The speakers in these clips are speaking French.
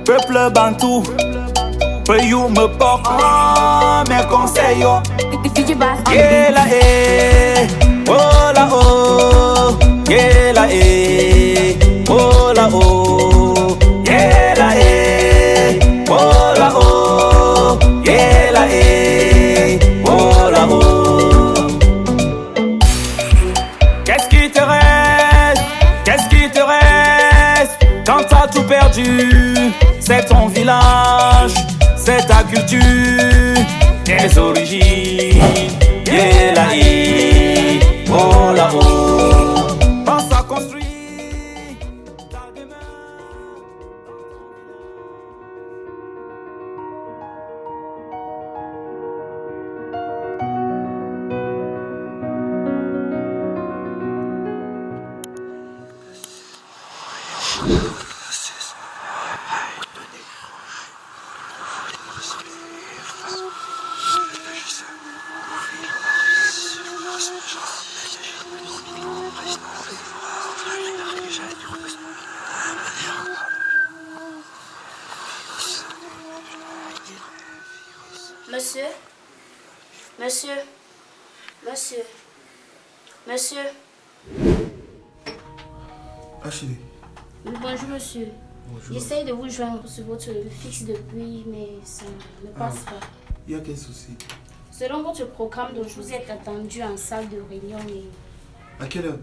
Peuple bantou, peu you me porte mes conseils. Yeah la oh la oh, yeah la oh la oh, yeah la oh la oh, yeah la oh la oh. Qu'est-ce qui te reste? Qu'est-ce qui te reste? Quand t'as tout perdu, c'est ton village, c'est ta culture, tes origines. Yeah la oh la oh. Pense à construire ta demeure. Monsieur, monsieur, monsieur, monsieur. Achille. Oui, bonjour monsieur. Bonjour. J'essaye de vous joindre sur votre fixe depuis, mais ça ne passe pas. Il y a quel souci? Selon votre programme, donc, vous êtes attendu en salle de réunion. Et... À quelle heure?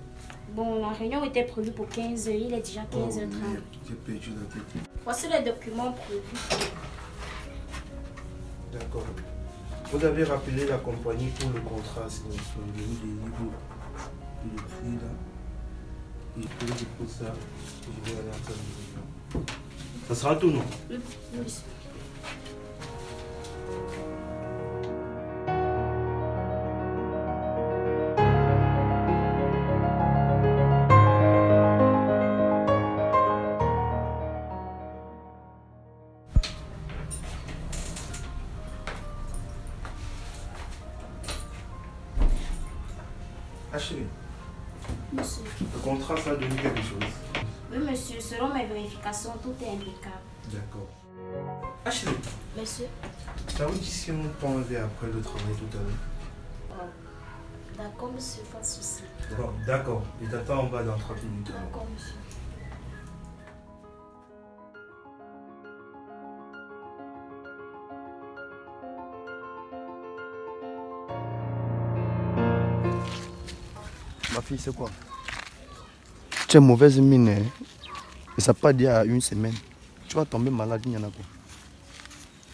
Bon, la réunion était prévue pour 15h, il est déjà 15h30. J'ai perdu la tête. Voici les documents prévus. D'accord. Vous avez rappelé la compagnie pour le contrat signé sur le niveau des niveaux et le prix là. Et pour le dépôt ça, je vais aller à la salle de réunion. Ça sera tout, non? Oui, monsieur. Achille, Monsieur. le contrat ça a donné quelque chose. Oui, monsieur, selon mes vérifications, tout est impeccable. D'accord. Achille, Monsieur. ça vous dit si on t'enlevait après le travail tout à l'heure? Oh. D'accord, monsieur, pas de souci. Bon, d'accord. Il t'attend en bas dans 30 minutes. D'accord, monsieur. Ma fille, c'est quoi? Tu as mauvaise mine, hein? Et ça n'a pas dit à une semaine. Tu vas tomber malade, il y en a quoi?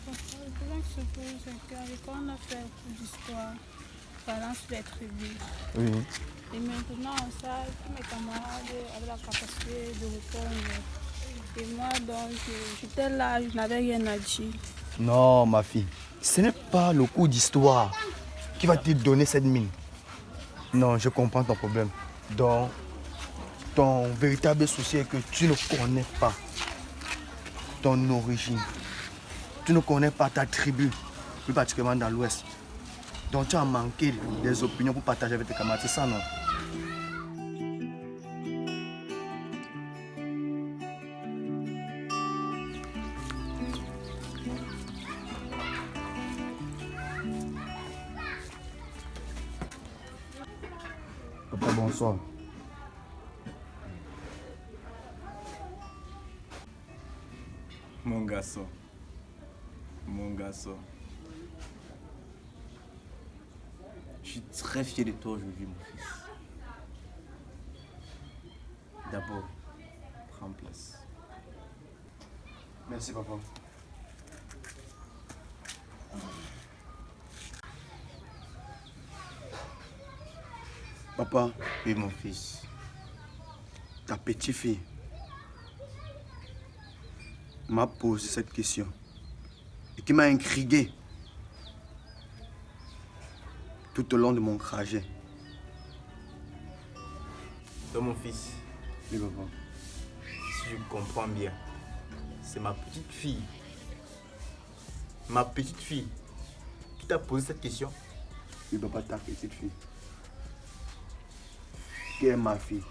Le problème qui se pose, c'est quand on a fait un cours d'histoire, parlant sur les tribus. Oui. Et maintenant, ça, tous mes camarades avaient la capacité de répondre. Et moi, donc, j'étais là, je n'avais rien à dire. Non, ma fille. Ce n'est pas le cours d'histoire qui va te donner cette mine. Non, je comprends ton problème. Donc, ton véritable souci est que tu ne connais pas ton origine. Tu ne connais pas ta tribu, plus particulièrement dans l'Ouest. Donc, tu as manqué des opinions pour partager avec tes camarades. C'est ça, non? Papa, bonsoir. Mon garçon, je suis très fier de toi aujourd'hui, mon fils. D'abord, prends place. Merci, papa. Papa, Oui, mon fils. ta petite fille m'a posé cette question et qui m'a intrigué tout au long de mon trajet. Donc, mon fils, Oui, papa. si je comprends bien, c'est ma petite fille. Ma petite fille qui t'a posé cette question. Oui, papa, ta petite fille. Qui est ma fille.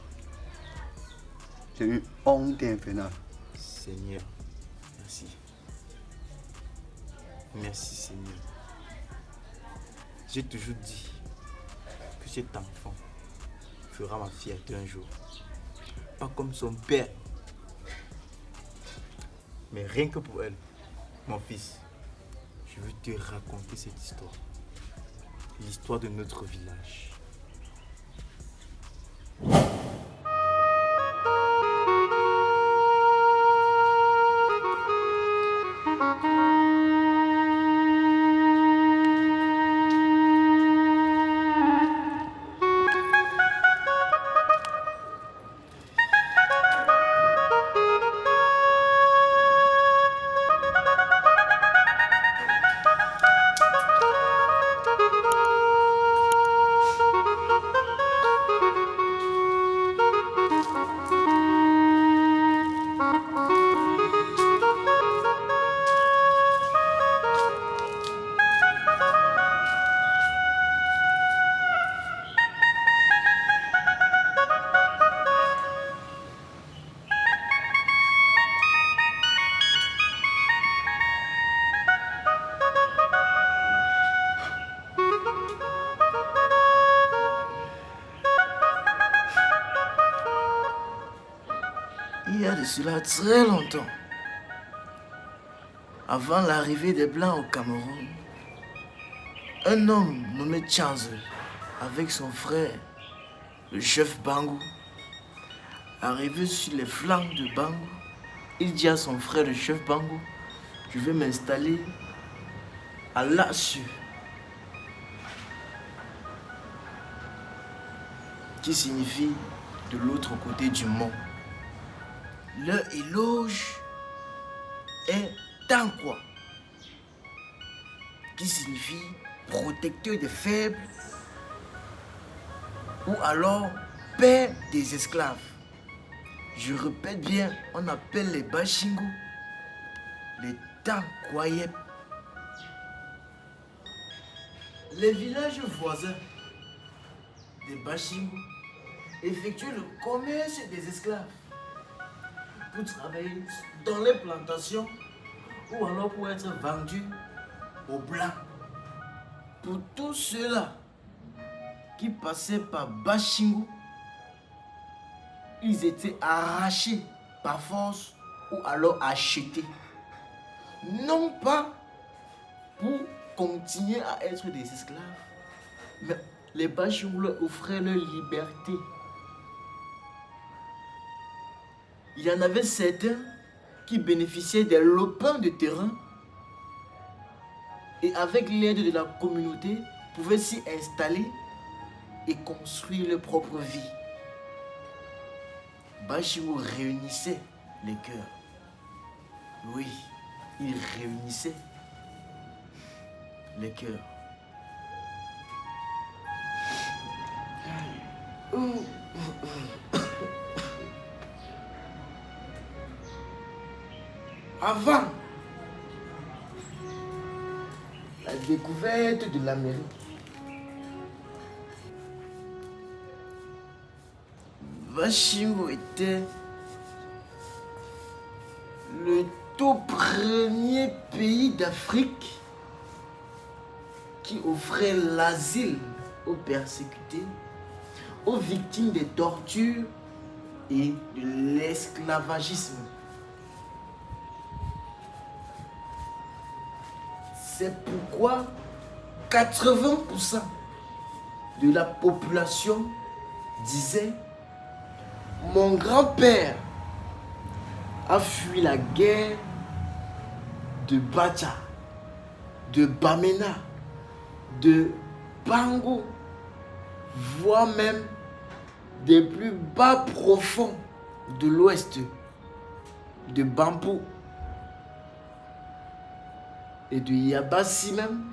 C'est une honte infernale. Seigneur, merci. Merci Seigneur. J'ai toujours dit que cet enfant fera ma fierté un jour. Pas comme son père. Mais rien que pour elle, mon fils, je veux te raconter cette histoire. L'histoire de notre village. Il y a de cela très longtemps, avant l'arrivée des Blancs au Cameroun, un homme nommé Chanzo, avec son frère, le chef Bangou, arrivé sur les flancs de Bangou, il dit à son frère, le chef Bangou, je vais m'installer à Lassu, qui signifie de l'autre côté du mont. Leur éloge est Tankwa, qui signifie protecteur des faibles ou alors père des esclaves. Je répète bien, on appelle les Bashingo les Tankwayep. Les villages voisins des Bashingo effectuent le commerce des esclaves pour travailler dans les plantations ou alors pour être vendus aux Blancs. Pour tous ceux-là qui passaient par Bashingo, ils étaient arrachés par force ou alors achetés. Non pas pour continuer à être des esclaves, mais les Bashingo leur offraient leur liberté. Il y en avait certains qui bénéficiaient des lopins de terrain et avec l'aide de la communauté pouvaient s'y installer et construire leur propre vie. Bashingo réunissait les cœurs. Oui, il réunissait les cœurs. Avant la découverte de l'Amérique, Bashingo était le tout premier pays d'Afrique qui offrait l'asile aux persécutés, aux victimes des tortures et de l'esclavagisme. C'est pourquoi 80% de la population disait « Mon grand-père a fui la guerre de Bacha, de Bamena, de Bango, voire même des plus bas profonds de l'ouest, de Bambou et de Yabassi même,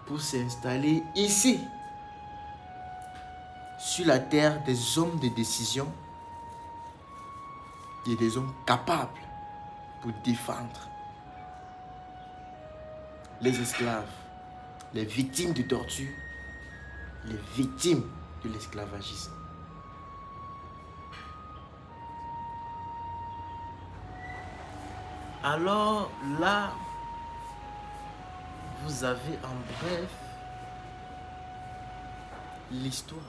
pour s'installer ici, sur la terre des hommes de décision et des hommes capables pour défendre les esclaves, les victimes de torture, les victimes de l'esclavagisme. Alors là, vous avez en bref l'histoire.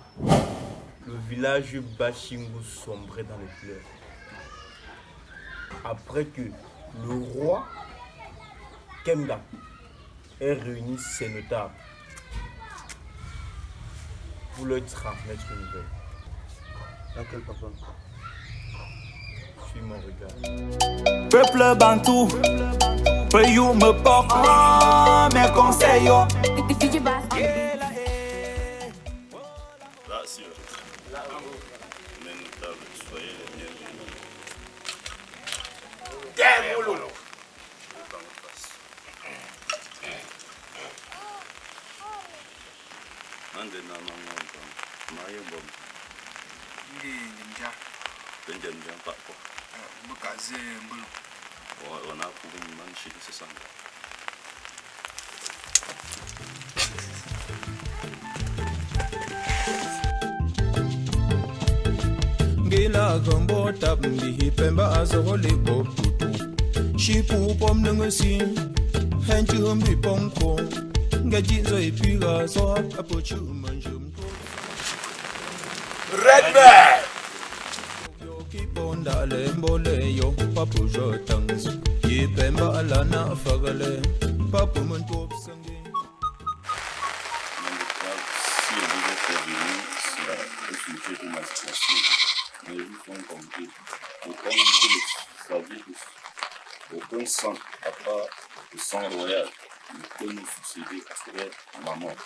Le village Bachingu sombrait dans les pleurs. Après que le roi Kemga ait réuni ses notables pour leur transmettre une nouvelle. Laquelle, papa? Suis mon regard. Peuple bantou, pays où me porte mes conseils. Là, si mes notables, soyez les bienvenus. Ande na mama maye bom. Benjen bien pas quoi. On a pour une manne chez ce sang. Gila gambo tap ndi pemba azoro le poputu. Shipu pom nengesi. Henchi humbi ponko. Ngajinzo ipiga so apochu manjum. Redman! Yo kiponda le mbole yo papu jotangs. Ye pemba alana fagale. Papu mentop sangi. Si on devait faire venir, cela est sujet de ma situation. Mais ils font compris. Aucun groupe, ça veut dire aucun sang, à part le sang royal, ne peut nous succéder après ma mort.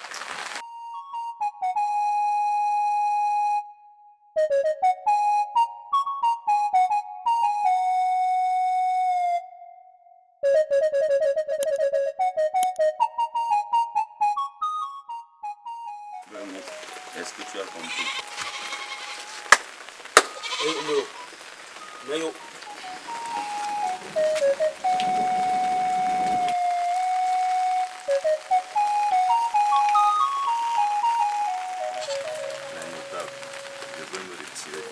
Est-ce que tu as compris? La notable, je veux me retirer.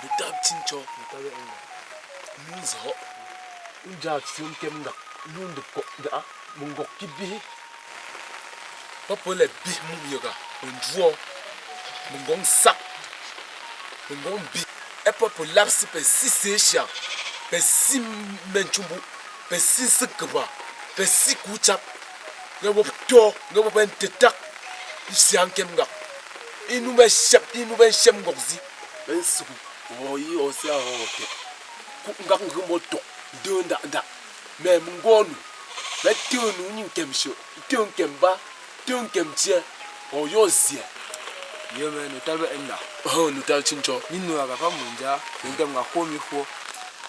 Notable Tincho, Nunzo, Unja Sim Kemga, Lund the Mungo Kibi. Papa le big Munyoga, Unjo, Mungong Sak, Mungong Bi, et papa lapsi per 6 Asia, per 6 Menchumbu, per 6 Sikaba, per 6 Kuchap, Never Tor, never went to Tak, Isian Kemga. Inube Shem Gogzi, Bensu, Oyi Osia Hote, Kukangang Moto, Dunda, Mais Mungonu, let Tunu Kemsho, Tun Kemba, Tun Kemtia, or Yosia. Yo man, notable enda. Oh, Nutal Chincho, Nino agapa munja, ngam ngako mi fo.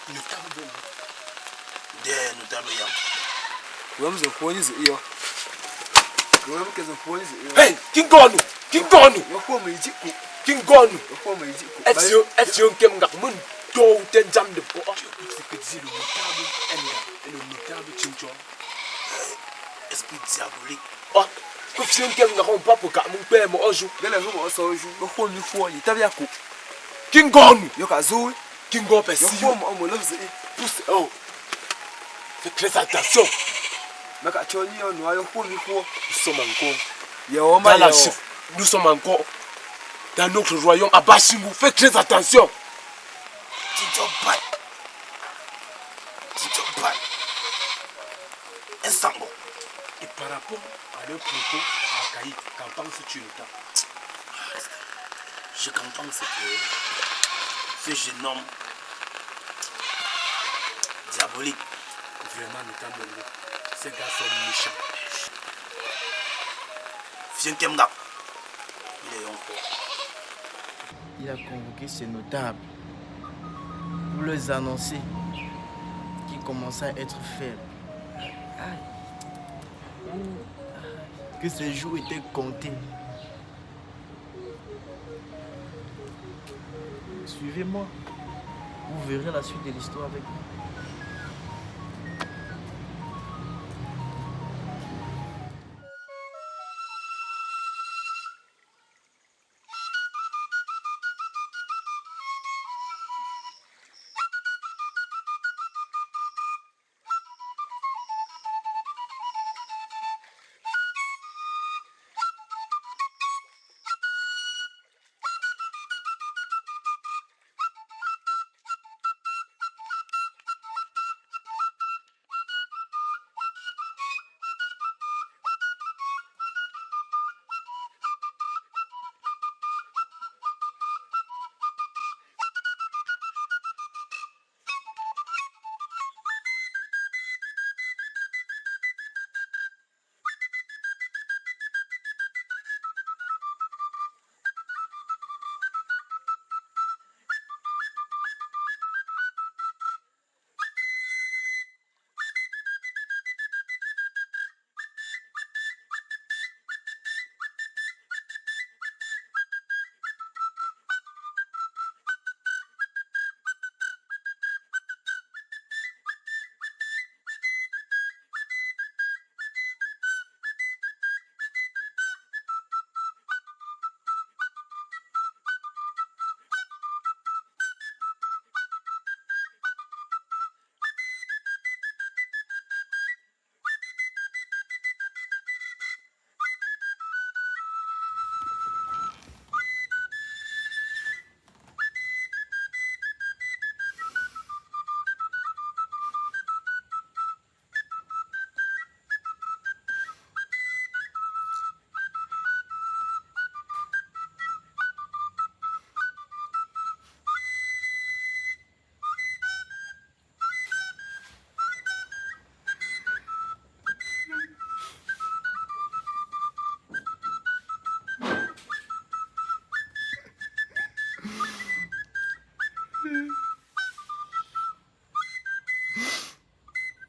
Notable. There, Notable Yam. Wam zo fo ni zo iyo. Wam ke zo fo ni zo iyo. Hey, King Gonu! King Gonu! Yo fo me jiku. King Gonu! Yo fo me jiku. Efio Kemga, Mun, Do, Ten Jam de Po. C'est le notable enda. Et le notable chincho. Esprit diabolique. Oh, Efio Kemga, on pas pour mon père, mon ange. Gele ho mo so ju. Yo fo mi fo yi tabi ako. King Gonu! Yo ka zo. King Gonu, Yo si fo mo mo love ze. pousse. Oh, fais très attention. Maka choni yo no yo fo mi fo. Nous sommes encore Yo dans ma la yo. chiffre. Nous sommes encore dans notre royaume à Bachingu. Fais très attention. Tincho Bat. Un sango. Et par rapport à leur propos à Kaït, qu'en penses-tu, Nota? Je comprends que ce jeune homme diabolique, Vraiment, Nota Bongo. Ces gars sont méchants. Fien Kemga, il est encore. il a convoqué ses notables pour leur annoncer qu'il commençait à être faible. Que ses jours étaient comptés. Suivez-moi. Vous verrez la suite de l'histoire avec moi.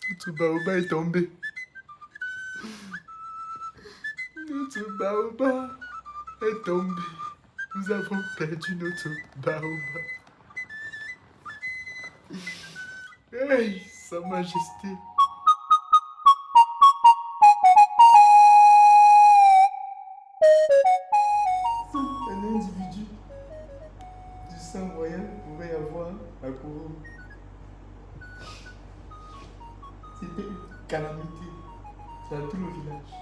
Notre baobab est tombé. Notre baobab est tombé. Nous avons perdu notre baobab. Hey, Sa Majesté. Un individu du sang royal pouvait avoir la couronne. C'était une calamité dans tout le village.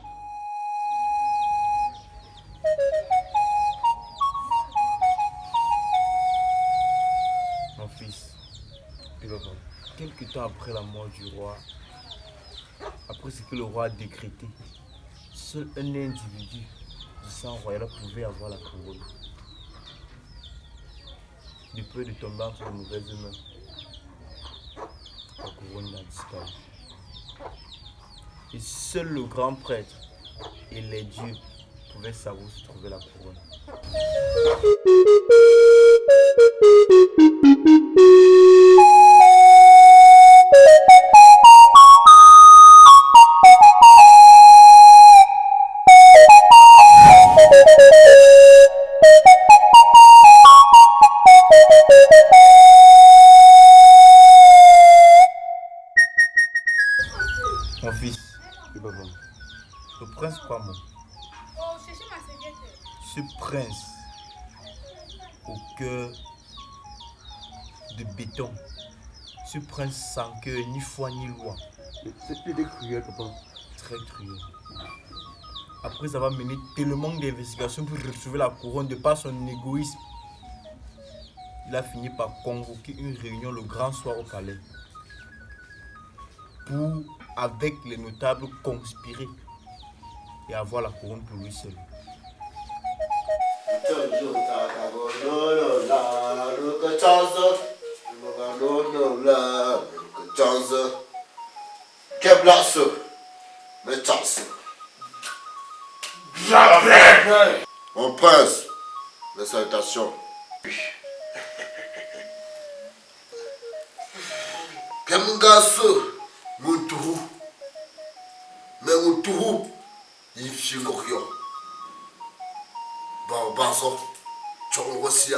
Mon fils, quelque temps après la mort du roi, après ce que le roi a décrété, seul un individu du sang royal pouvait avoir la couronne. De peur de tomber entre de mauvaises mains, la couronne a disparu. Et seul le grand prêtre et les dieux pouvaient savoir où se trouvait la couronne. Mon fils, le prince pas moi. Ce prince au cœur de béton, ce prince sans cœur, ni foi ni loi. C'était cruel, papa. Très cruel. Après avoir mené tellement d'investigations pour retrouver la couronne de par son égoïsme, il a fini par convoquer une réunion le grand soir au palais pour, avec les notables, conspirer et avoir la couronne pour lui seul. Mon prince, mes salutations. Kemungaso, Mouturu. Mais Mouturu, il fait rien. Barbazo, tu vois aussi.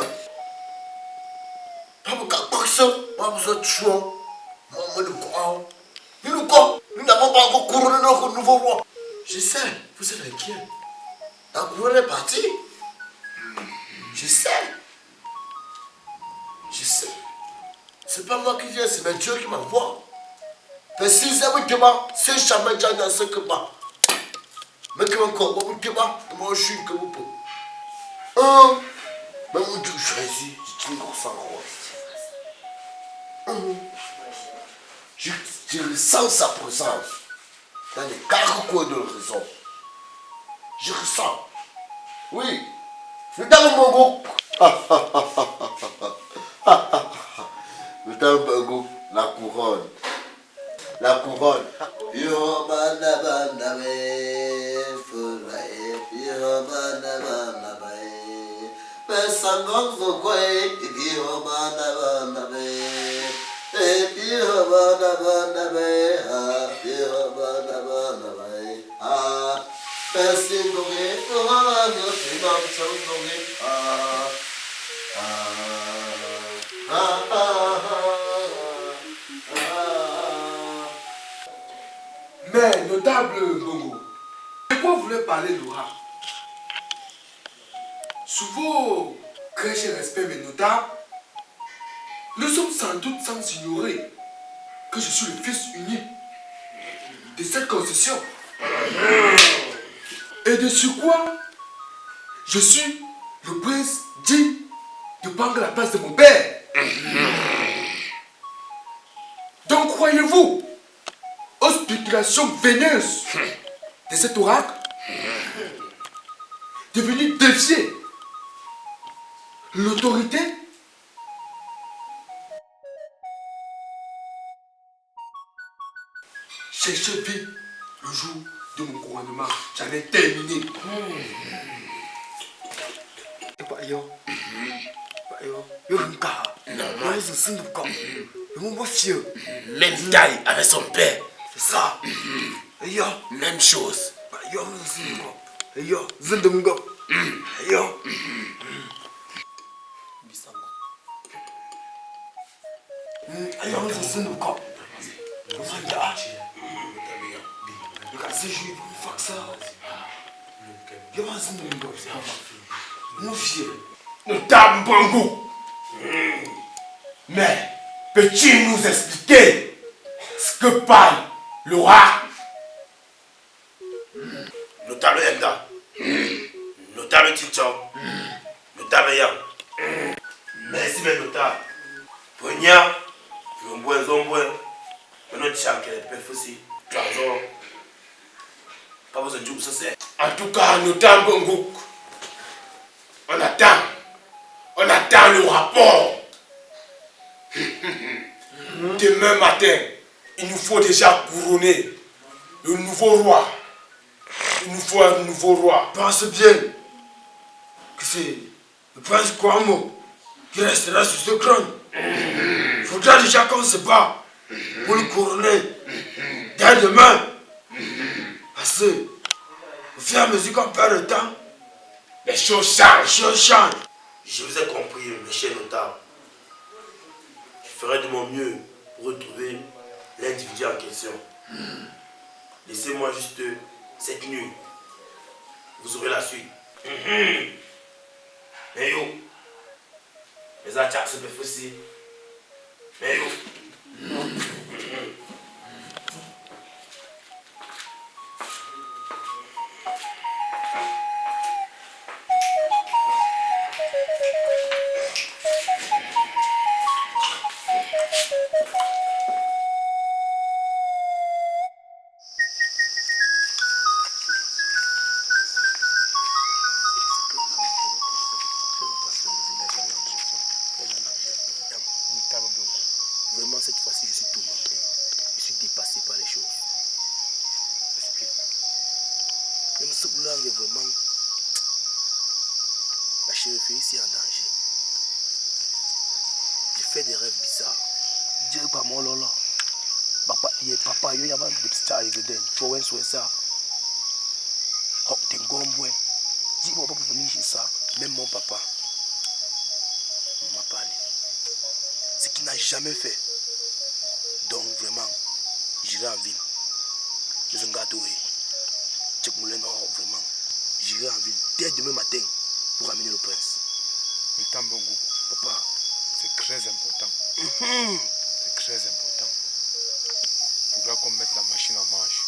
Nous n'avons pas encore couronné notre nouveau roi. Je sais, vous êtes inquiet. La couronne est partie. Je sais. C'est pas moi qui viens, c'est mes dieux qui m'envoient. Mais si c'est moi qui m'a, c'est jamais dans ce que m'a. Mais que encore, moi je suis que vous pouvez. Mais mon Dieu, je suis ici, je suis sans roi. Je ressens sa présence dans les quatre coins de l'horizon. Je ressens. Oui. Le dame Bongo. Le dame Bongo, la couronne. La couronne. Mais, notable Bongo, de quoi vous voulez parler, Laura? Sous vos crèches et respect, mes notables, nous sommes sans doute sans ignorer que je suis le fils unique de cette concession. Et de ce quoi, je suis le prince digne de prendre la place de mon père. Donc croyez-vous aux spéculations veineuses de cet oracle de venir défier l'autorité? Cherchez vite le jour de mon couronnement. J'en ai terminé. Même taille avec son père. C'est ça. Même chose. Notable Bongo. Mais peux-tu nous expliquer ce que parle l'oracle? Notable Enda. Notable Tichon. Notable Yang. Merci, mes notables. Poignard. Zomboin, zomboin. Maintenant, tu as qu'elle peut aussi. Trésor. Pas besoin de dire où ça c'est. En tout cas, notable Bongo. On attend le rapport. Demain matin, il nous faut déjà couronner le nouveau roi. Il nous faut un nouveau roi. Pense bien que c'est le prince Kwamo qui restera sur ce trône. Il faudra déjà qu'on se bat pour le couronner dès demain. Parce que au fur et à mesure qu'on perd le temps, les choses changent. Je vous ai compris, mes chers notables. Je ferai de mon mieux pour retrouver l'individu en question. Laissez-moi juste cette nuit. Vous aurez la suite. Mais yo, les attaques se peuvent aussi. Mais yo. Vraiment, cette fois-ci, je suis tourmenté. Je suis dépassé par les choses. Explique. Même ce boulot est vraiment... La chérifie ici est en danger. fais des rêves bizarres. Dieu pas mon lolo. Papa, il est papa, il y a des petits évidents. Tu vois, c'est ça. Oh, t'es gomboué. Dis-moi pas pour venir chez ça. Même mon papa m'a parlé. Ce qu'il n'a jamais fait. Donc vraiment, j'irai en ville. Je suis un gâteau. Check mon non, vraiment. J'irai en ville dès demain matin pour amener le prince. Mais Tambongo, Papa, c'est très important. C'est très important. Il faudra qu'on mette la machine en marche.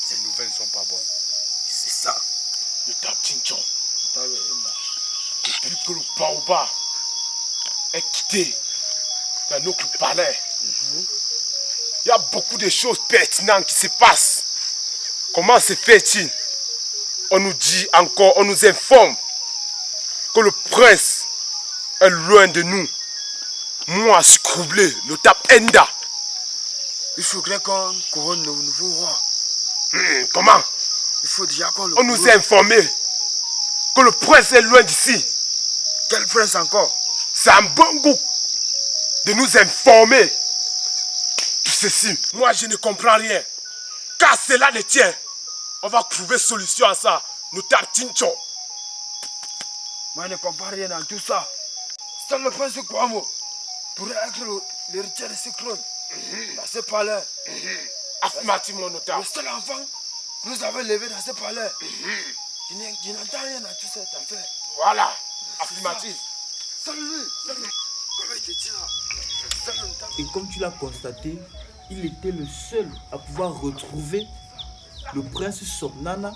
Ces nouvelles ne sont pas bonnes. C'est ça. Le Tab Tinchon. Depuis que le Baoba est quitté dans notre palais, il y a beaucoup de choses pertinentes qui se passent. Comment se fait-il? On nous dit encore, on nous informe que le prince est loin de nous. Moi, je suis troublé, le Tab Enda. Il faudrait qu'on couronne le nouveau roi. Comment? Il faut déjà qu'on le On nous a informé que le prince est loin d'ici. Quel prince encore? C'est un bon goût de nous informer tout ceci. Moi, je ne comprends rien. Car cela le tient. On va trouver solution à ça. Nous Tinchon. Moi, je ne comprends rien dans tout ça. Seul le prince Kwamo pourrait être l'héritier de ce trône. Dans ce palais. Affirmatif, mon notable. Le seul enfant que nous avons levé dans ce palais. Je n'entends rien dans toute cette affaire. Voilà. Affirmatif. Salut. Comment il te dit là? Et comme tu l'as constaté, il était le seul à pouvoir retrouver le prince Somnana,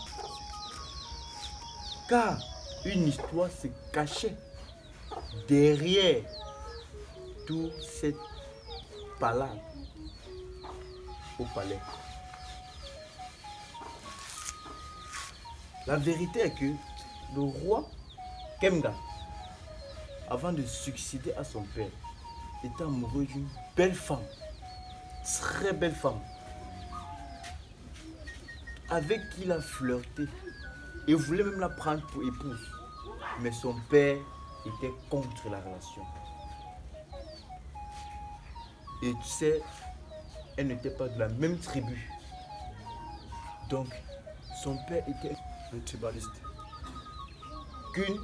car une histoire se cachait derrière toute cette palade au palais. La vérité est que le roi Kemga, avant de succéder à son père, était amoureux d'une belle femme, très belle femme, avec qui il a flirté et voulait même la prendre pour épouse. Mais son père était contre la relation. Et tu sais, elle n'était pas de la même tribu. Donc, son père était un tribaliste. Qu'une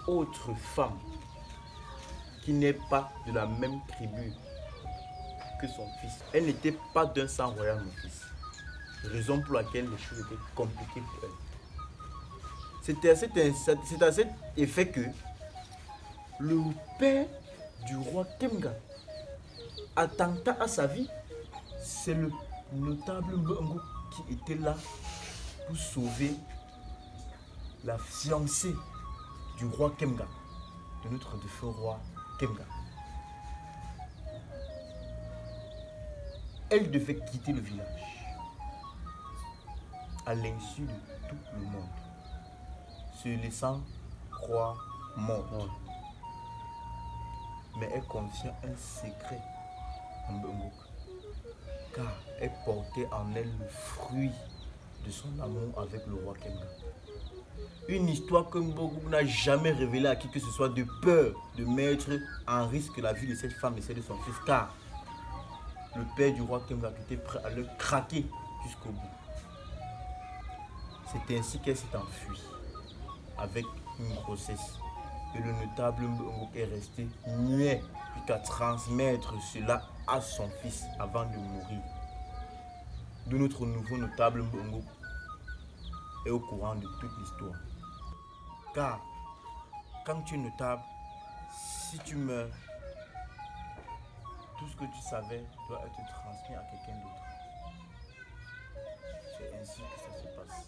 autre femme qui n'est pas de la même tribu que son fils. Elle n'était pas d'un sang royal, mon fils. Raison pour laquelle les choses étaient compliquées pour elle. C'est à cet effet que le père du roi Kemga, attentat à sa vie, c'est le notable Mbongo qui était là pour sauver la fiancée du roi Kemga, de notre défunt roi Kemga. Elle devait quitter le village à l'insu de tout le monde, se laissant croire morte. Mais elle confia un secret à Mbongo, car elle portait en elle le fruit de son amour avec le roi Kemga. Une histoire que Mbongo n'a jamais révélée à qui que ce soit, de peur de mettre en risque la vie de cette femme et celle de son fils, car le père du roi Kemga était prêt à le craquer jusqu'au bout. C'est ainsi qu'elle s'est enfuie avec une grossesse. Et le notable Mbongo est resté muet jusqu'à transmettre cela à son fils avant de mourir. De notre nouveau notable Mbongo est au courant de toute l'histoire. Car quand tu es notable, si tu meurs, tout ce que tu savais doit être transmis à quelqu'un d'autre. C'est ainsi que ça se passe.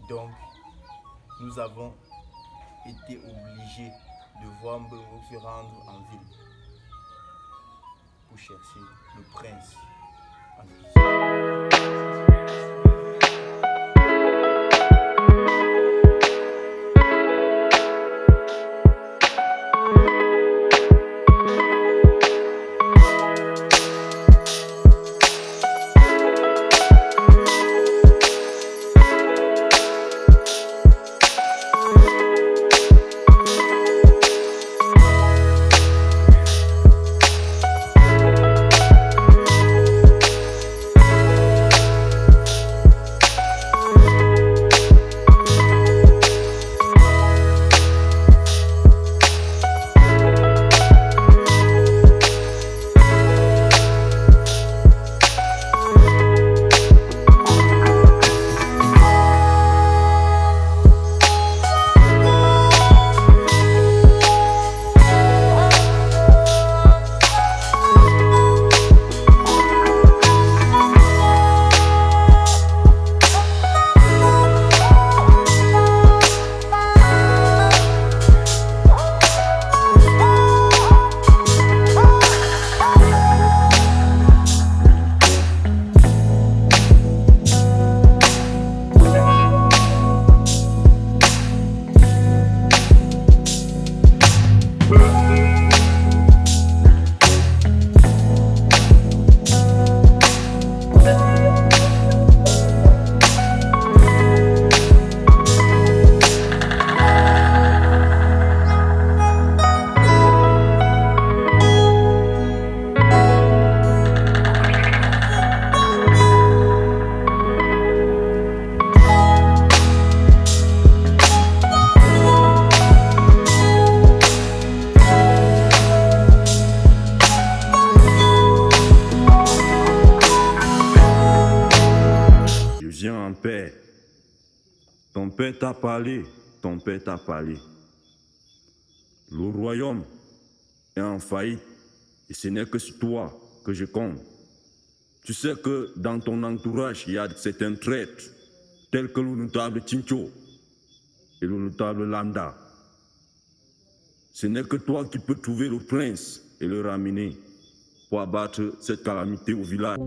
Donc, nous avons été obligés de voir Mbongo se rendre en ville pour chercher le prince en viens en paix. Ton père t'a parlé, ton père t'a parlé. Le royaume est en faillite et ce n'est que sur toi que je compte. Tu sais que dans ton entourage, il y a certains traîtres, tels que le notable Tincho et le notable Lambda. Ce n'est que toi qui peux trouver le prince et le ramener pour abattre cette calamité au village.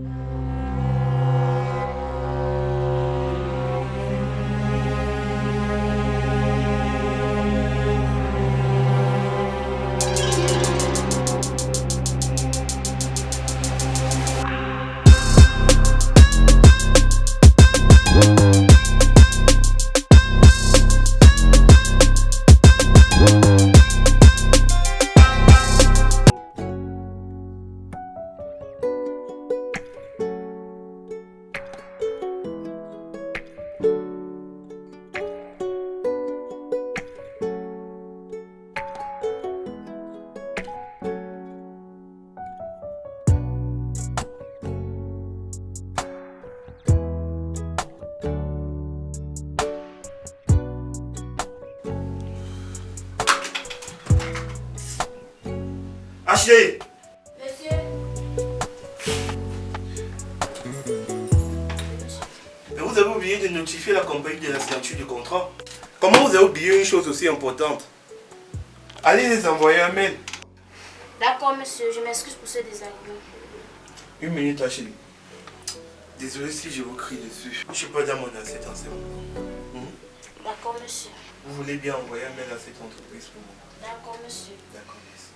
Ashley! Monsieur. Mais vous avez oublié de notifier la compagnie de la signature du contrat. Comment vous avez oublié une chose aussi importante? Allez les envoyer un mail. D'accord, monsieur, je m'excuse pour ce désagrément. Une minute, Ashley. Désolé si je vous crie dessus. Je suis pas dans mon assiette en ce moment. D'accord, monsieur. Vous voulez bien envoyer un mail à cette entreprise pour moi? D'accord, monsieur. D'accord, merci.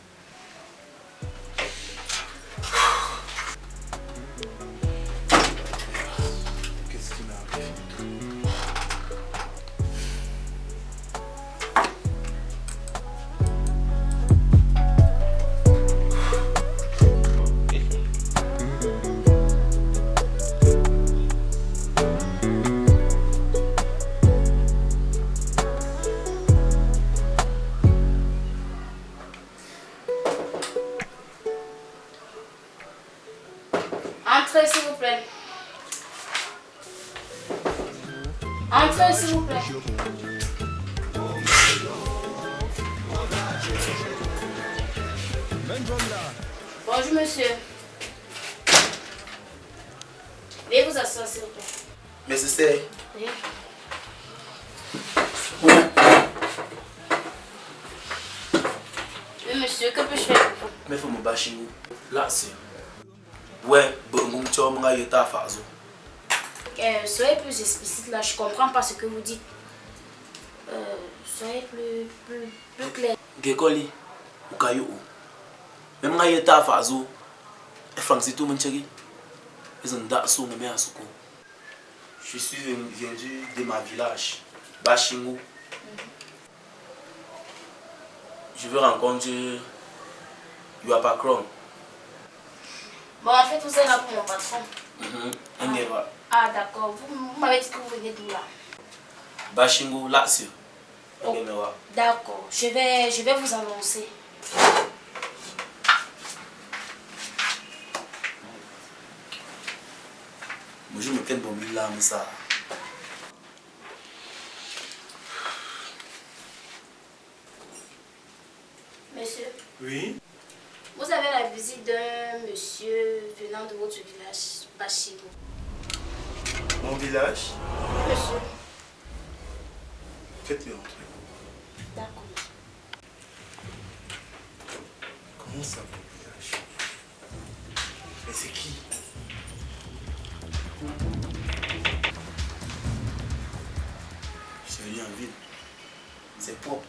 Qu'est-ce qui m'arrive? Entrez, s'il vous plaît. Entrez, s'il vous plaît. Bonjour, monsieur. Veuillez vous asseoir, s'il vous plaît. Mais c'est... Oui. Oui, monsieur, que peux-je faire pour vous? Mais faut me bâcher où? Là, c'est... Ouais, bon, tu as mon aïe ta phase. Soyez plus explicite là, je comprends pas ce que vous dites. Soyez plus clair. Gekoli, ou Kayou. Même aïe ta phase, et Francis tout mon chéri. Ils ont d'assou, mais à Soukou. Je suis venu de ma village, Bachingou. Je veux rencontrer Yuapakron. Bon, en fait, vous êtes là pour mon patron. Ah, d'accord. Vous m'avez dit que vous venez d'où là? Bachingou, là, c'est. D'accord. Je vais vous annoncer. Moi, je me fais bon là, mais ça. Monsieur? Oui? Vous avez la visite d'un monsieur venant de votre village, Bachingou. Mon village? Monsieur. Faites-le entrer. D'accord. Comment ça, mon village? Mais c'est qui? Je suis venu en ville. C'est propre.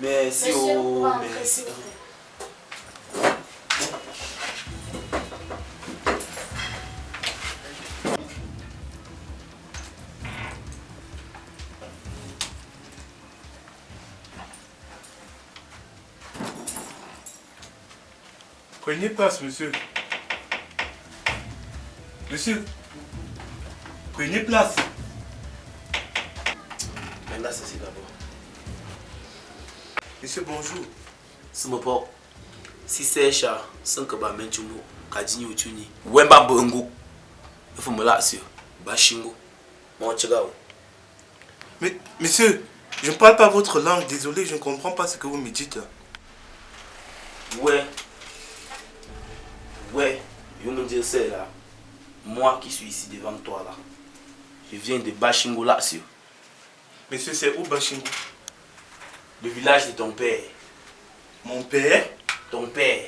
Mais si monsieur, au... Mais si... Prenez place, monsieur. Monsieur, prenez place. Maintenant, c'est d'abord. Monsieur, bonjour. C'est mon port. Si c'est ça, c'est que bah mentionné, Kadini ou Tuni. Wemba Bongo. Il faut me là sur Bachingo. Mais, monsieur, je ne parle pas votre langue. Désolé, je ne comprends pas ce que vous me dites. Ouais, je me dis c'est là. Moi qui suis ici devant toi là. Je viens de Bashingo là, monsieur. Monsieur, c'est où Bashingo? Le village de ton père. Mon père? Ton père.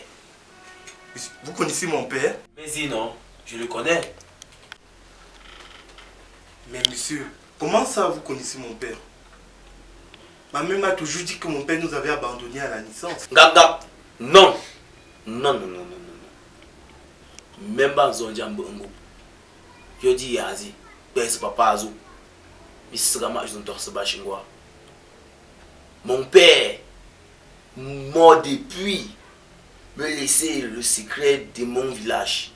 Vous connaissez mon père? Mais si non, je le connais. Mais monsieur, comment ça vous connaissez mon père? Ma mère m'a toujours dit que mon père nous avait abandonnés à la naissance. Gap. Non. Non. Même pas Zonjambongo. Je dis Yazi. C'est papa Azou. Mais c'est vraiment je ne sais pas chingwa. Mon père, mort depuis, me laissait le secret de mon village.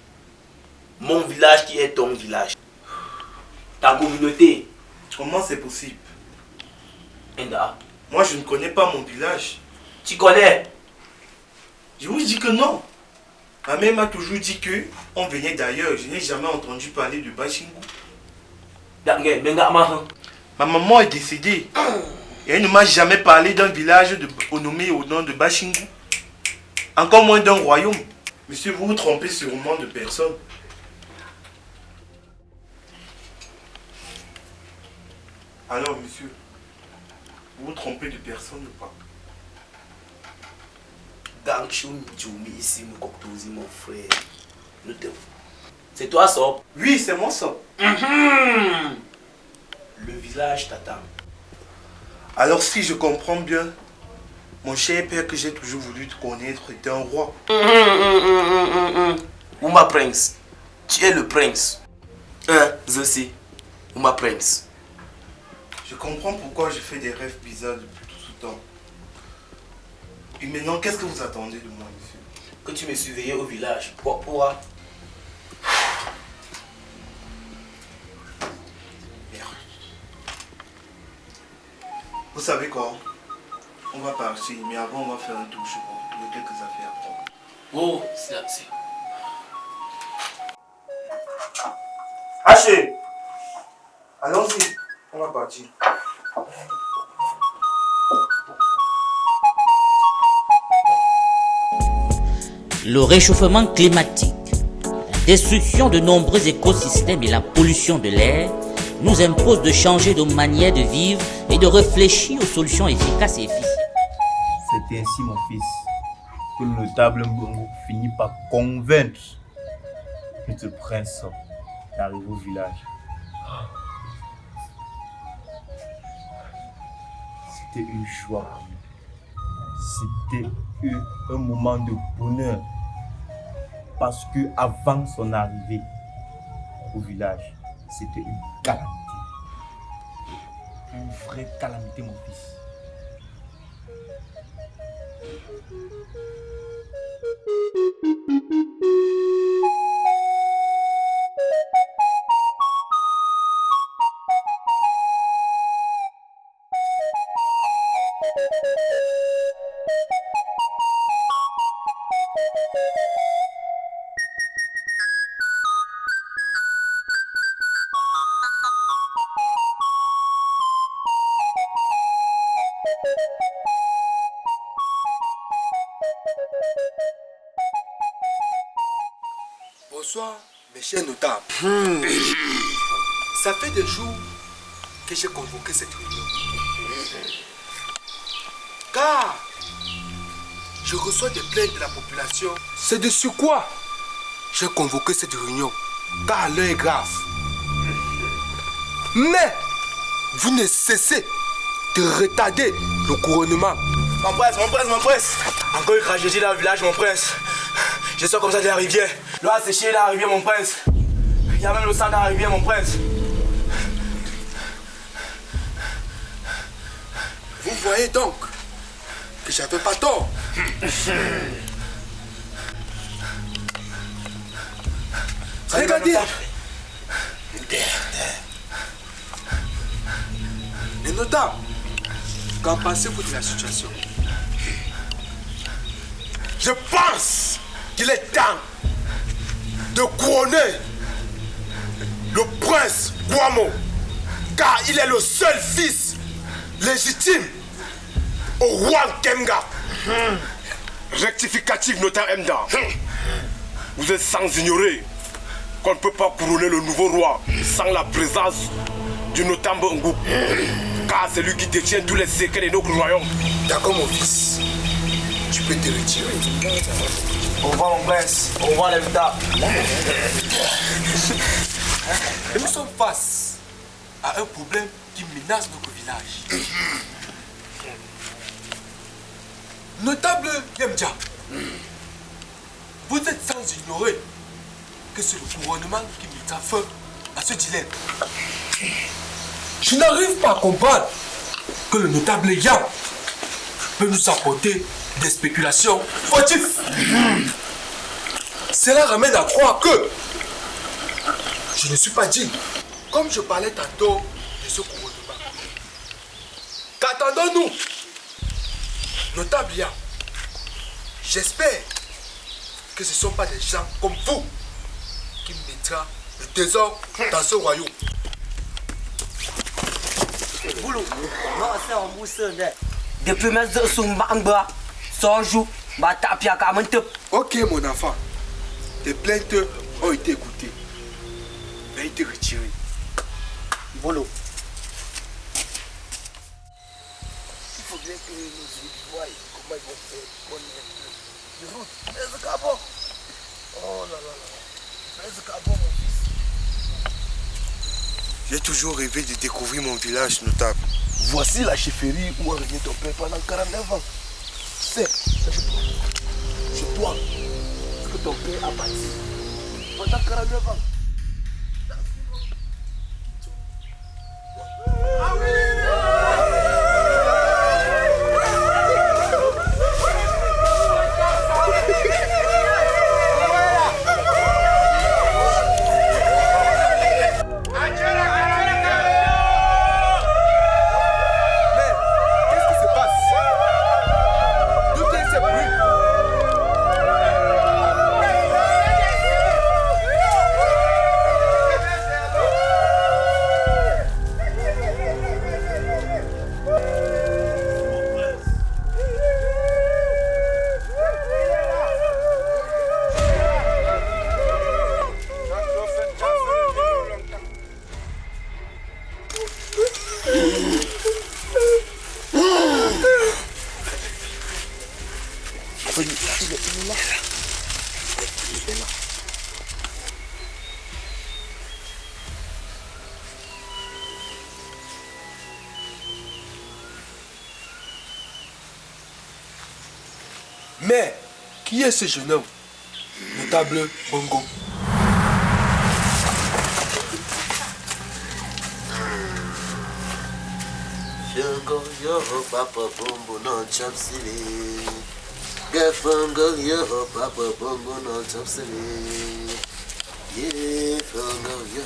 Mon village qui est ton village. Ta communauté. Comment c'est possible? Enda. Moi je ne connais pas mon village. Tu connais? Je vous dis que non. Ma mère m'a toujours dit que on venait d'ailleurs. Je n'ai jamais entendu parler de Bashingo. Ma maman est décédée. Et elle ne m'a jamais parlé d'un village nommé au nom de Bashingo. Encore moins d'un royaume. Monsieur, vous vous trompez sûrement de personne. Alors, monsieur, vous vous trompez de personne ou pas? Mon frère. C'est toi, Sop? Oui, c'est moi, Sop. Le village t'attend. Alors, si je comprends bien, mon cher père que j'ai toujours voulu te connaître était un roi. Ouma Prince, tu es le prince. Zossi, Ouma Prince. Je comprends pourquoi je fais des rêves bizarres depuis tout ce temps. Et maintenant, qu'est-ce que vous attendez de moi, monsieur? Que tu me surveillais au village. Pourquoi? Merde. Vous savez quoi? On va partir, mais avant, on va faire un tour chez moi. Il y a quelques affaires à prendre. Oh, c'est là-dessus. Haché! Allons-y, on va partir. Le réchauffement climatique, la destruction de nombreux écosystèmes et la pollution de l'air nous imposent de changer de manière de vivre et de réfléchir aux solutions efficaces et efficientes. C'est ainsi, mon fils, que le notable Mbongo finit par convaincre ce prince d'arriver au village. C'était une joie pour lui. C'était un moment de bonheur. Parce que avant son arrivée au village, c'était une calamité. Une vraie calamité, mon fils. Bonsoir, mes chers notables. Ça fait des jours que j'ai convoqué cette réunion. Car je reçois des plaintes de la population. C'est dessus quoi j'ai convoqué cette réunion. Car l'heure est grave. Mais vous ne cessez de retarder le couronnement. Mon prince. Encore une tragédie dans le village, mon prince. Je sors comme ça de la rivière. L'eau a séché dans la rivière, mon prince. Il y a même le sang dans la rivière, mon prince. Vous voyez donc que j'avais pas tort. Regardez. Les notables, qu'en pensez-vous de la situation? Je pense qu'il est temps de couronner le prince Guamo car il est le seul fils légitime au roi Kemga. Rectificatif, notaire Mda. Vous êtes sans ignorer qu'on ne peut pas couronner le nouveau roi sans la présence du notaire Mbongo, car c'est lui qui détient tous les secrets de notre royaume. D'accord, mon fils. Tu peux te retirer. Au revoir, mon prince. Au revoir, l'État. Et nous sommes face à un problème qui menace notre village. Notable Yemja, vous êtes sans ignorer que c'est le gouvernement qui mettra fin à ce dilemme. Je n'arrive pas à comprendre que le notable Yam peut nous apporter des spéculations fautives. Cela ramène à croire que je ne suis pas digne. Comme je parlais tantôt de ce gouvernement. Qu'attendons-nous? Notable Yam, j'espère que ce ne sont pas des gens comme vous qui mettront le désordre dans ce royaume. Boulot, non, c'est un bousseur. Depuis mes deux sont bamba, sans jour, batapia kamante. Ok, mon enfant, tes plaintes ont été écoutées. Mais été retirées. Boulot. Il faut bien que nous voyons comment ils vont faire connaître les routes. Mais c'est cabot. Oh là là là. Mais c'est cabot, mon fils. J'ai toujours rêvé de découvrir mon village notable. Voici la chefferie où a régné ton père pendant 49 ans. C'est toi que ton père a bâti pendant 49 ans. Ah oui! Mais qui est ce jeune homme, notable Bongo? Papa Bongo non chapsili. Gafango yo Papa Bongo non chapsili. Ye fango yo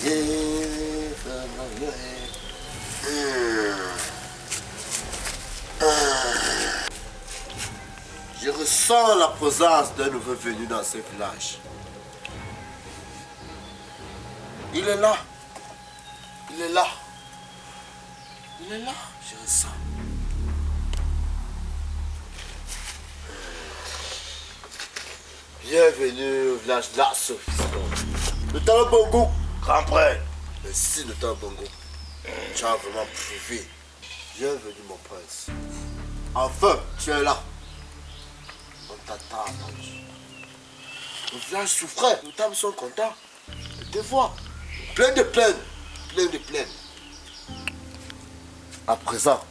ye fango yo Je ressens la présence d'un nouveau venu dans ce village. Il est là. Il est là. Il est là, je ressens. Bienvenue au village Lasso, le temps Bongo. Grand frère. Merci, le temps Bongo. Tu as vraiment prouvé. Bienvenue, mon prince. Enfin, tu es là. On t'attend attendu. Le village souffrait. Nos dames sont contents de te voir. Plein de plaines. Plein de plaines. À présent,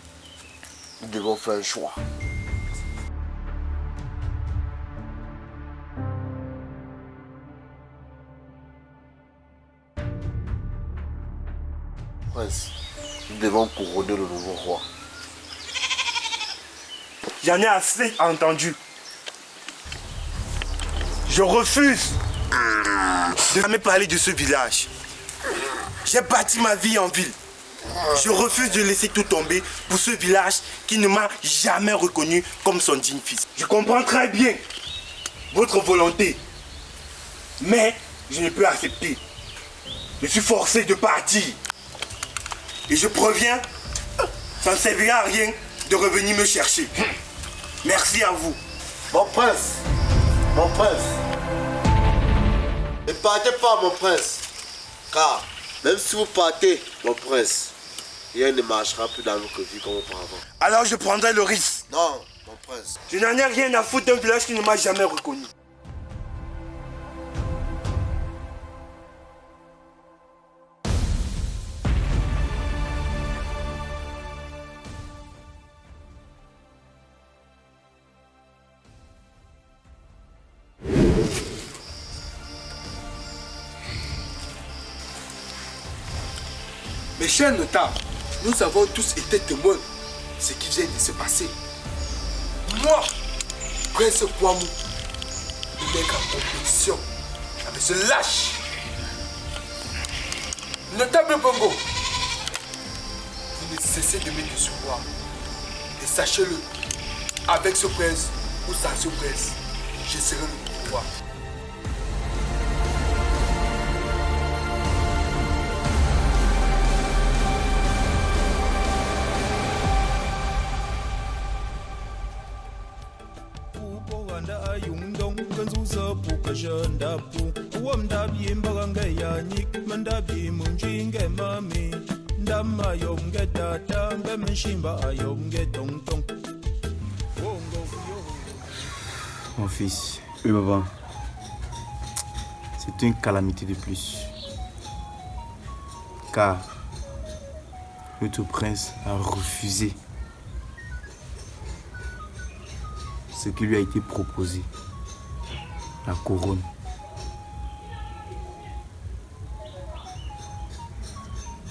nous devons faire un choix. Prince, nous devons couronner le nouveau roi. J'en ai assez entendu. Je refuse de jamais parler de ce village. J'ai bâti ma vie en ville. Je refuse de laisser tout tomber pour ce village qui ne m'a jamais reconnu comme son digne fils. Je comprends très bien votre volonté, mais je ne peux accepter Je suis forcé de partir. Et je préviens, ça ne servira à rien de revenir me chercher. Merci à vous. Mon prince, ne partez pas, mon prince. Car même si vous partez, mon prince, rien ne marchera plus dans notre vie comme auparavant. Alors je prendrai le risque. Non, mon prince. Je n'en ai rien à foutre d'un village qui ne m'a jamais reconnu. Mes chers notables, nous avons tous été témoins de ce qui vient de se passer. Moi, Prince Kwamou, il n'est qu'en compétition avec ce lâche. Notable Bongo, vous ne cessez de me décevoir. Et sachez-le, avec ce prince ou sans ce prince, je serai le pouvoir. Mon fils, oui papa, c'est une calamité de plus. Car notre prince a refusé ce qui lui a été proposé, la couronne.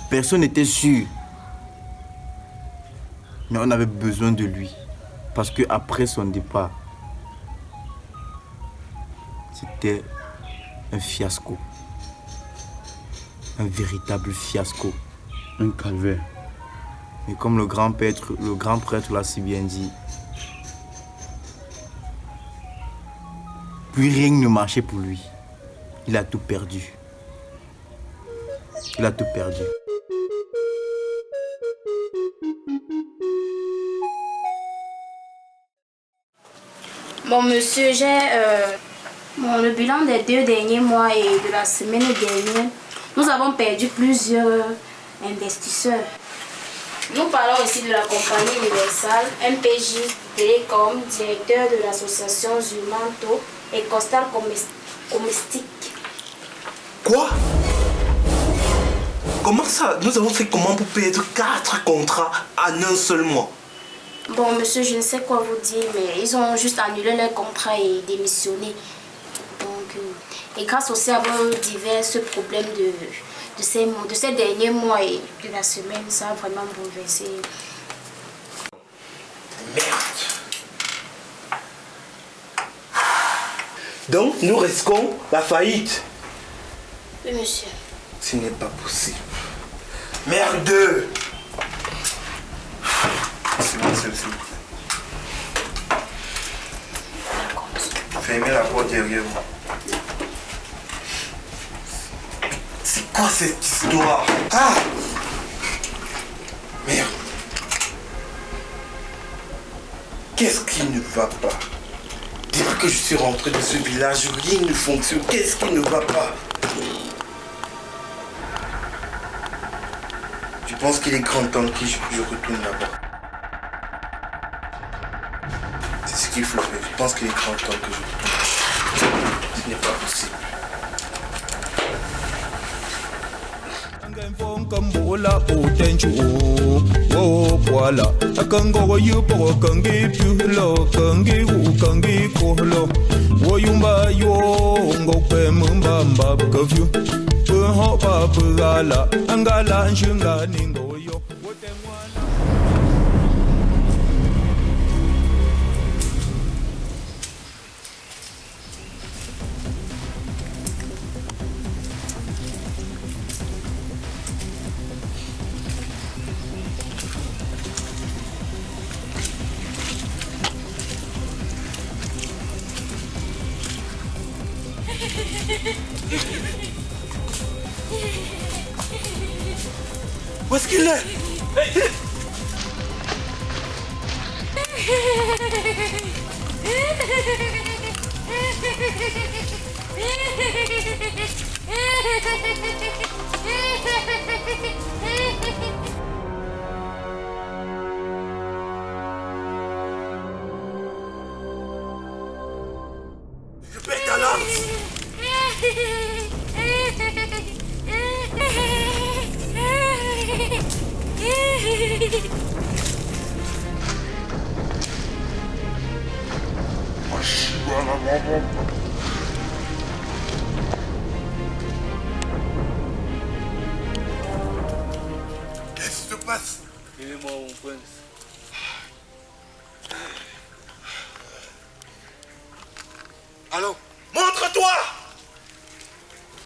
Personne n'était sûr, mais on avait besoin de lui, parce qu'après son départ, c'était un fiasco, un véritable fiasco, un calvaire. Et comme le grand prêtre l'a si bien dit, plus rien ne marchait pour lui. Il a tout perdu. Il a tout perdu. Bon, monsieur, j'ai le bilan des 2 derniers mois et de la semaine dernière. Nous avons perdu plusieurs investisseurs. Nous parlons ici de la compagnie Universal, MPJ Télécom, directeur de l'association Zumanto et Costal Comestique. Quoi? Comment ça? Nous avons fait comment pour perdre 4 contrats en un seul mois? Bon, monsieur, je ne sais quoi vous dire, mais ils ont juste annulé leur contrat et démissionné. Donc, et grâce aussi à vos divers problèmes de ces derniers mois et de la semaine, ça a vraiment bouleversé. Merde! Donc, nous risquons la faillite. Oui, monsieur. Ce n'est pas possible. Merde! C'est bon, c'est bon. Fermez la porte derrière vous. C'est quoi cette histoire? Ah! Merde! Qu'est-ce qui ne va pas? Depuis que je suis rentré de ce village, rien ne fonctionne. Qu'est-ce qui ne va pas? Je pense qu'il est grand temps que je retourne là-bas. C'est ce qu'il faut faire. Je pense qu'il est grand temps que je retourne. Ce n'est pas possible. Kambola potenchu wo kwala akango yupo kangi pulo kangi hu kangi kohlo wo yumba yo ngope mbamba kafyu pu hopa pugala angala njunga ningo yo Où est-ce qu'il est? Hey. Je paie ta lance. Qu'est-ce qui se passe? Aidez-moi, mon prince. Allons, montre-toi!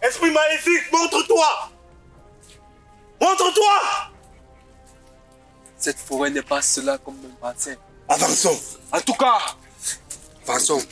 Esprit maléfique, montre-toi! Montre-toi! Cette forêt n'est pas cela comme mon passé. Avançons. En tout cas, avançons.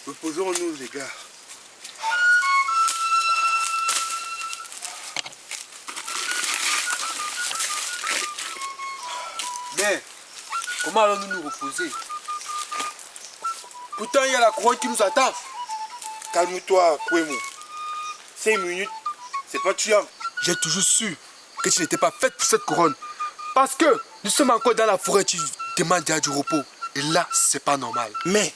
Reposons-nous, les gars. mais comment allons-nous nous reposer? Pourtant, il y a la couronne qui nous attend. Calme-toi, Kwemo. 5 minutes, c'est pas tuant. J'ai toujours su que tu n'étais pas faite pour cette couronne. Parce que nous sommes encore dans la forêt, tu demandes du repos. Et là, c'est pas normal. Mais,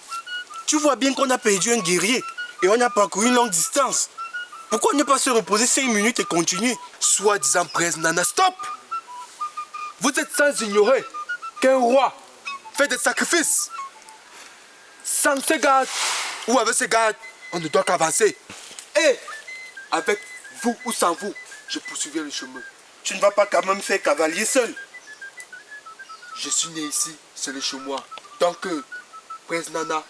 tu vois bien qu'on a perdu un guerrier et on a parcouru une longue distance. Pourquoi ne pas se reposer 5 minutes et continuer? Soi-disant presse, Nana, stop! Vous êtes sans ignorer qu'un roi fait des sacrifices. Sans ses gardes ou avec ses gardes, on ne doit qu'avancer. Et avec vous ou sans vous, je poursuivrai le chemin. Tu ne vas pas quand même faire cavalier seul. Je suis né ici, c'est le chez moi. Donc, Prince Nana,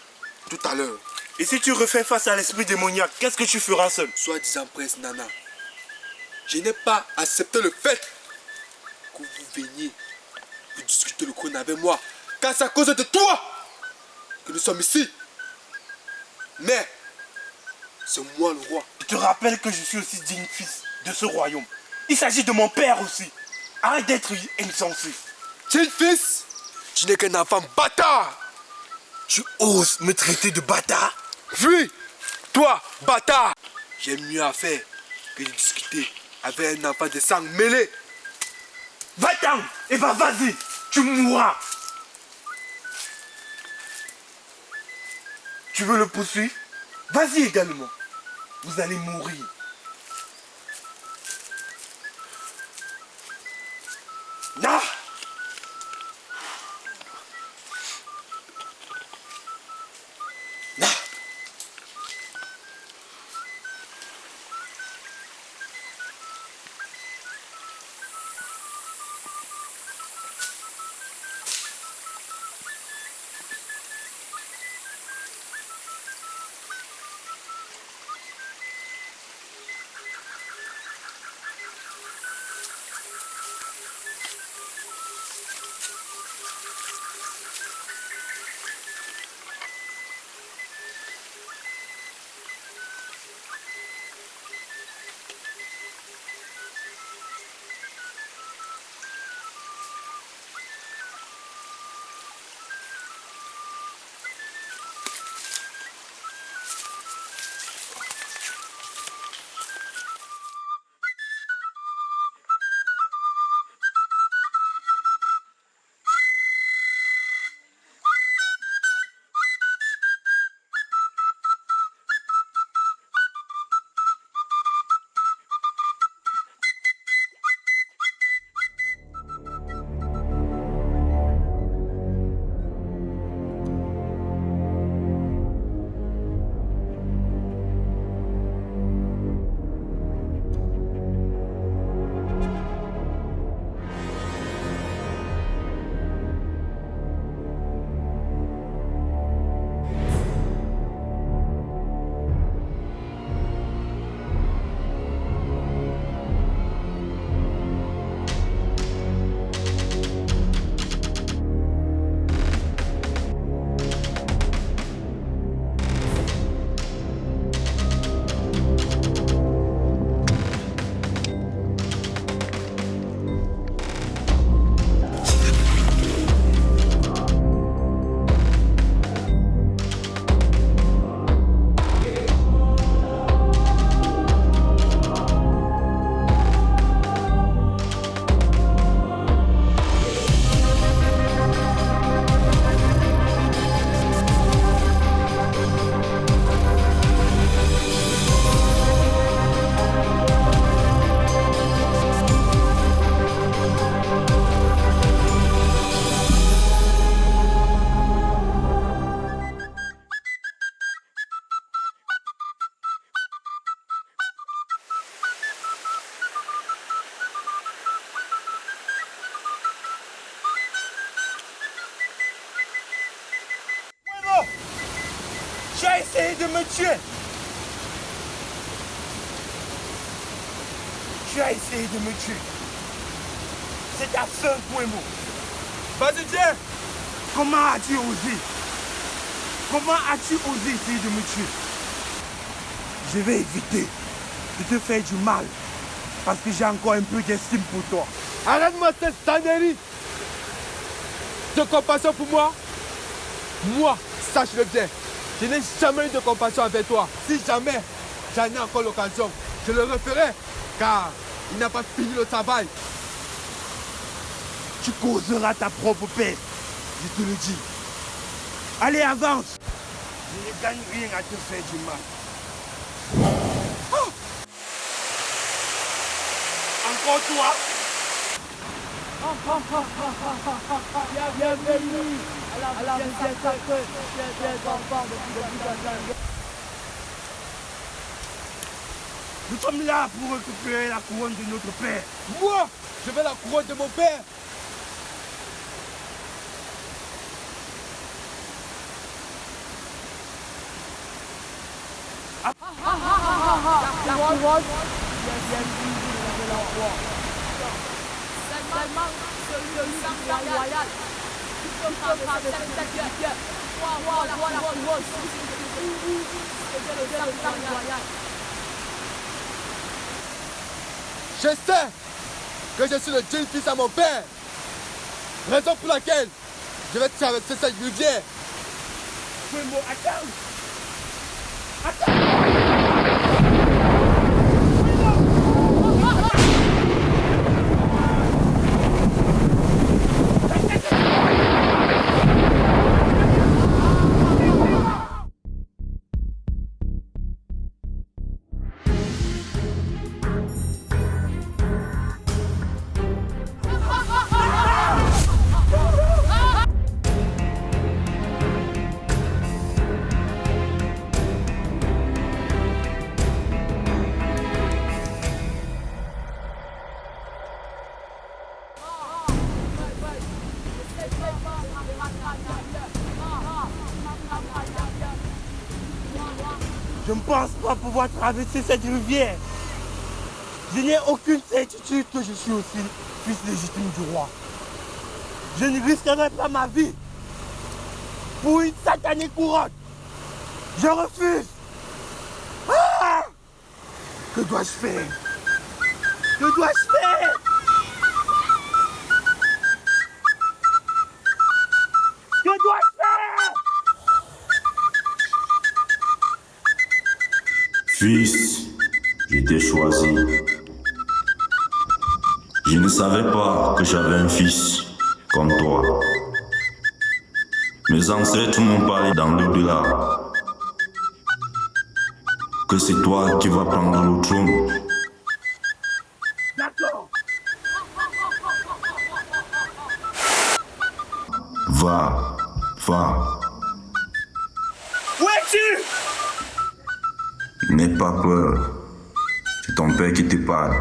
tout à l'heure. Et si tu refais face à l'esprit démoniaque, qu'est-ce que tu feras seul? Soi-disant Prince Nana, je n'ai pas accepté le fait que vous veniez pour discuter le trône avec moi. Car c'est à cause de toi que nous sommes ici. Mais, c'est moi le roi. Je te rappelle que je suis aussi digne fils de ce royaume. Il s'agit de mon père aussi. Arrête d'être insensé. Digne fils, tu n'es qu'un enfant bâtard. Tu oses me traiter de bâtard? Oui, toi, bâtard. J'ai mieux à faire que de discuter avec un enfant de sang mêlé. Va-t'en et vas-y, tu mourras. Tu veux le poursuivre? Vas-y également. Vous allez mourir. Non! Tu as essayé de me tuer. Tu as essayé de me tuer. C'est ta fin, Pouemo. Vas-y, viens. Comment as-tu osé? Comment as-tu osé essayer de me tuer? Je vais éviter de te faire du mal parce que j'ai encore un peu d'estime pour toi. Arrête-moi cette tannerie. De compassion pour moi? Moi, sache-le bien. Je n'ai jamais eu de compassion avec toi. Si jamais j'en ai encore l'occasion, je le referai, car il n'a pas fini le travail. Tu causeras ta propre paix, je te le dis. Allez, avance. Je ne gagne rien à te faire du mal. Oh! Encore toi? Bienvenue à la fiesta des enfants de Buganda. Nous sommes là pour récupérer la couronne de notre père. Moi, je veux la couronne de mon père. La couronne vient de la roi. Seulement celui du sang royal qui peut prendre cette guerre. Voir la couronne. C'est le sang royal. Je sais que je suis le digne fils à mon père. Raison pour laquelle je vais traverser cette rivière. Pouemo, attends. Attends. pense pas pouvoir traverser cette rivière. Je n'ai aucune certitude que je suis aussi fils légitime du roi. Je ne risquerai pas ma vie pour une satanée couronne. Je refuse. Ah! Que dois-je faire? Que dois-je faire? Que dois-je faire? Fils, je t'ai choisi. Je ne savais pas que j'avais un fils comme toi. Mes ancêtres m'ont parlé dans l'au-delà que c'est toi qui vas prendre le trône. D'accord. Va. Où es-tu? N'aie pas peur. C'est ton père qui te parle,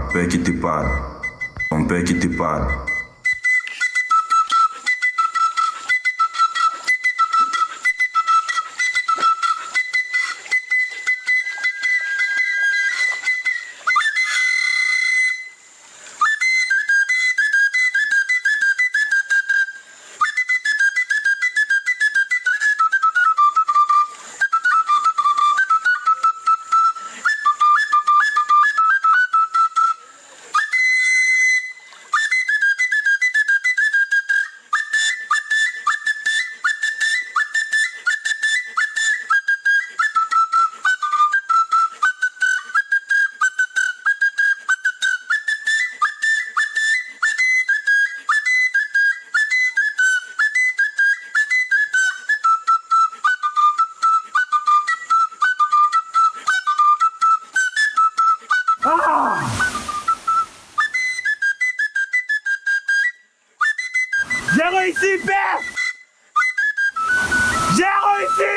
Ton père qui te parle. J'ai réussi, père! J'ai réussi!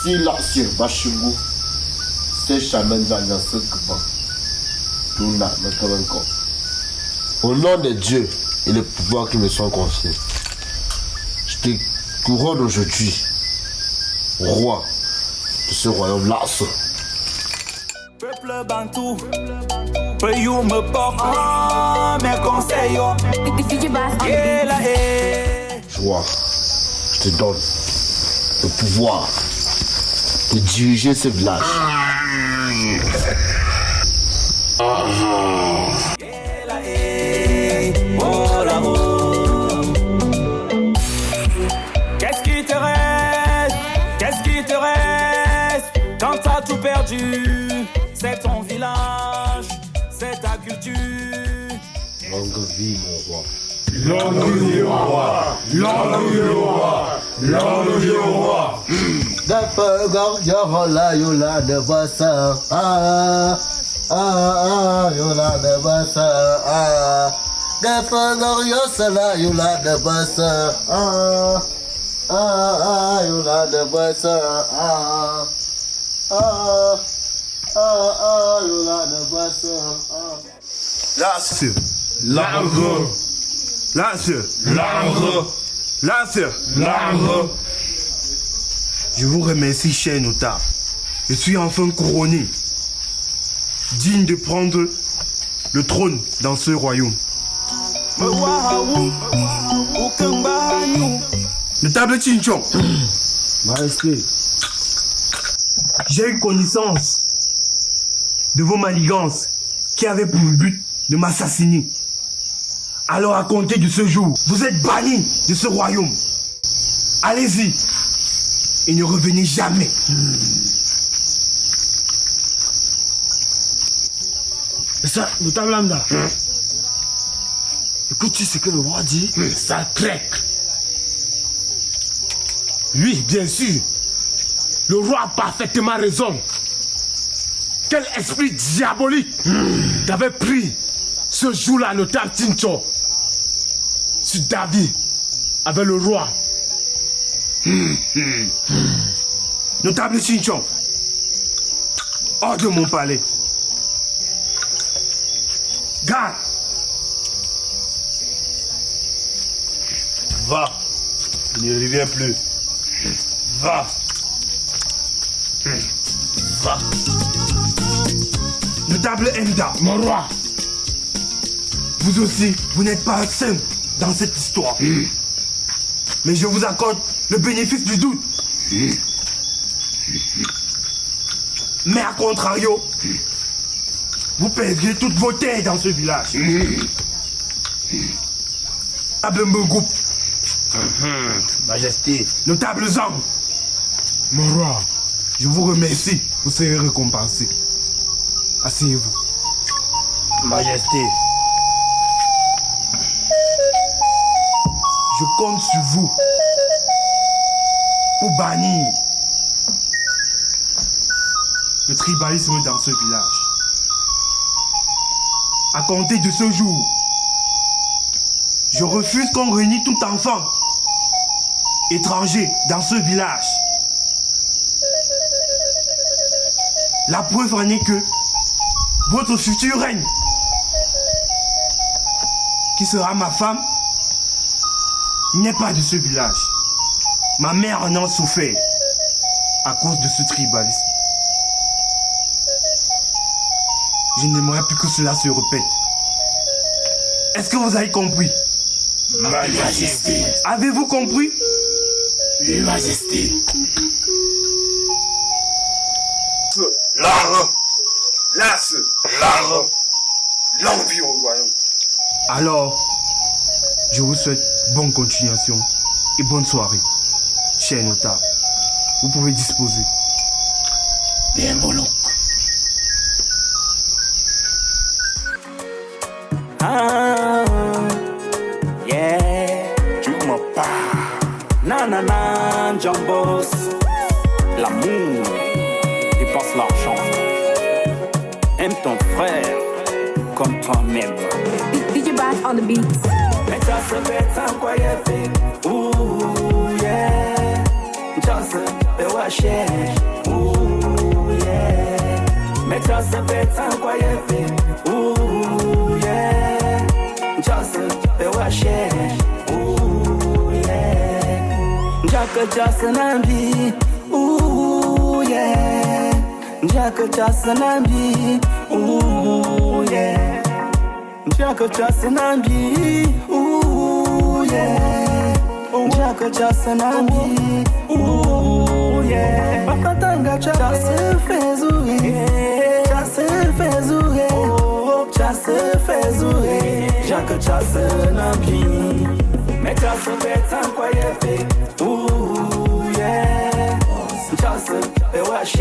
Si l'ancien Bachungu c'est chaman Zanyasa Kuban, Luna Nakabanko. Au nom de Dieu et les pouvoirs qui me sont confiés, je te couronne aujourd'hui, roi de ce royaume Lasso. Peuple bantou, Payou me porte mes conseils. Roi, je te donne le pouvoir de diriger ce village. Qu'est-ce qui te reste? Qu'est-ce qui te reste? Quand t'as tout perdu, c'est ton village, c'est ta culture. Longue vie, mon roi. Longue vie au roi. Longue vie au roi. Longue vie au roi. Gafagor yola yola de basa yola de basa Gafagor yosala yola de basa yola de basa yola de basa. Là c'est l'arbre. Là c'est l'arbre. Là c'est l'arbre. Je vous remercie, cher notaire. Je suis enfin couronné, digne de prendre le trône dans ce royaume. Notable Chinchon, Majesté, j'ai eu connaissance de vos manigances qui avaient pour but de m'assassiner. Alors à compter de ce jour, vous êtes banni de ce royaume. Allez-y et ne revenez jamais. Et ça, notable Lambda, écoute-tu ce que le roi dit? Ça claque. Oui, bien sûr. Le roi a parfaitement raison. Quel esprit diabolique t'avait pris ce jour-là, notable Tincho, sur David, avec le roi. Notable Chinchon, hors de mon palais. Garde. Va. Il ne revient plus. Va. Va. Notable Emda, mon roi. Vous aussi, vous n'êtes pas seul dans cette histoire. Mais je vous accorde le bénéfice du doute. Mais à contrario, vous perdrez toutes vos terres dans ce village. Notable Mbogoup, Majesté, notable Zang, mon roi, je vous remercie, vous serez récompensé. Asseyez-vous. Majesté, je compte sur vous pour bannir le tribalisme dans ce village. À compter de ce jour, je refuse qu'on réunisse tout enfant étranger dans ce village. La preuve en est que votre future reine, qui sera ma femme, n'est pas de ce village. Ma mère en a souffert à cause de ce tribalisme. Je n'aimerais plus que cela se répète. Est-ce que vous avez compris? Majesté. Avez-vous compris? Oui, Majesté. L'arbre. L'as. L'arbre. L'envie au royaume. Alors, je vous souhaite bonne continuation et bonne soirée. Cher notable, vous pouvez disposer. Bien bon. Ah, yeah, tu me parles. Nanana, Jambos. L'amour dépense l'argent. Aime ton frère comme toi-même. DJ Bass on the beat. Mais ça se fait sans quoi y est. Ooh, yeah. Just a wash. Ooh, yeah. Mais ça se fait sans quoi y est. Ooh, yeah. Just a wash. Ooh, yeah. Jack just an ambi. Ooh, yeah. Jack just an ambi. Ooh, yeah. Jack just an ambi. Ooh, yeah. Jack just an ambi. Ooh, yeah. Bakatanga just fez o rei. Just fez o rei. Just fez o rei. Jack just an ambi. Mais just fait sans quoi y est. Ooh, yeah. Just a wash.